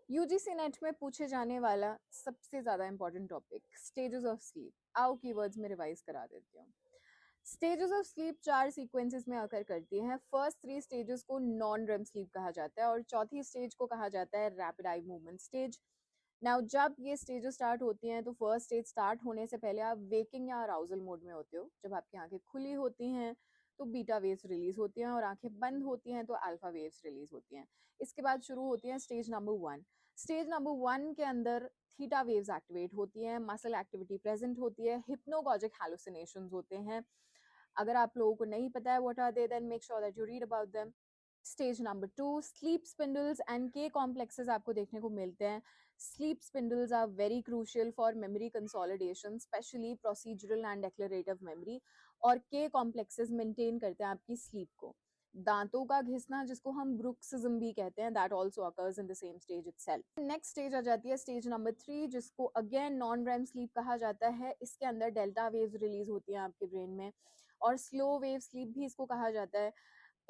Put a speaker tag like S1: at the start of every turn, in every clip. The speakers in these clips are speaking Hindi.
S1: यूजीसी नेट में पूछे जाने वाला सबसे ज्यादा important topic stages of sleep. आओ कीवर्ड्स में रिवाइज करा देती हूँ। स्टेजेस ऑफ स्लीप 4 सीक्वेंसेस में अकर करती हैं। फर्स्ट 3 स्टेजेस को नॉन रेम स्लीप कहा जाता है और चौथी स्टेज को कहा जाता है rapid eye movement stage. Now जब ये स्टेजेस स्टार्ट होती हैं तो फर्स्ट स्टेज स्टार्ट होने से पहले आप वेकिंग या अराउजल मोड में होते हो। जब आपकी आंखें खुली होती हैं तो बीटा वेव्स रिलीज होती हैं और आंखें बंद होती हैं तो अल्फा वेव्स रिलीज होती हैं। इसके बाद शुरू होती है स्टेज नंबर 1। स्टेज नंबर 1 के अंदर थीटा वेव्स एक्टिवेट होती हैं, मसल एक्टिविटी प्रेजेंट होती है, हिप्नोगॉजिक हैलुसिनेशंस होते हैं। अगर आप लोगों को नहीं पता है what are they, then make sure that you read about them. Stage number 2, sleep spindles and K complexes आपको देखने को मिलते हैं। Sleep spindles are very crucial for memory consolidation, especially procedural and declarative memory. और के कॉम्प्लेक्सेस मेंटेन करते हैं आपकी स्लीप को। दांतों का घिसना, जिसको हम ब्रुक्सिज्म भी कहते हैं, that also occurs in the same stage itself. Next stage आ जाती है स्टेज नंबर 3, जिसको अगेन नॉन रेम स्लीप कहा जाता है। इसके अंदर डेल्टा वेव्स रिलीज होती हैं आपके ब्रेन में और स्लो वेव स्लीप भी इसको कहा जाता है।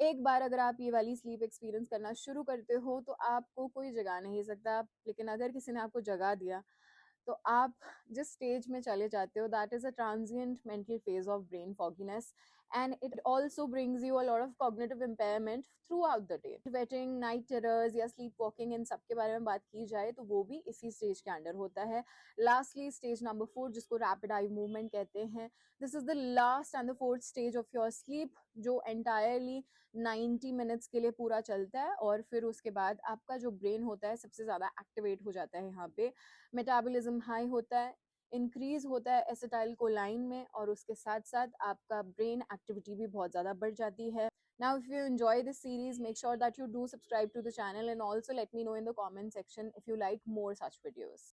S1: एक बार अगर आप ये वाली स्लीप एक्सपीरियंस करना शुरू करते हो तो आपको कोई जगा नहीं सकता, लेकिन अगर किसी ने आपको जगा दिया तो आप जिस स्टेज में चले जाते हो, that is a transient mental phase of brain fogginess and it also brings you a lot of cognitive impairment throughout the day. Wetting, night terrors या स्लीप वॉकिंग, इन सब के बारे में बात की जाए तो वो भी इसी स्टेज के अंडर होता है। लास्टली स्टेज नंबर 4, जिसको रैपिड आई मूवमेंट कहते हैं, this is the last and the fourth stage of your sleep, जो एंटायरली 90 मिनट्स के लिए पूरा चलता है और फिर उसके बाद आपका जो ब्रेन होता है सबसे ज्यादा एक्टिवेट हो जाता है। यहाँ पे मेटाबॉलिज्म हाई होता है, इंक्रीज होता है एसिटाइल कोलाइन में, और उसके साथ साथ आपका ब्रेन एक्टिविटी भी बहुत ज्यादा बढ़ जाती है। Now, if you enjoy this series, make sure that you do subscribe to the channel and also let me know in the comment section if you like more such videos.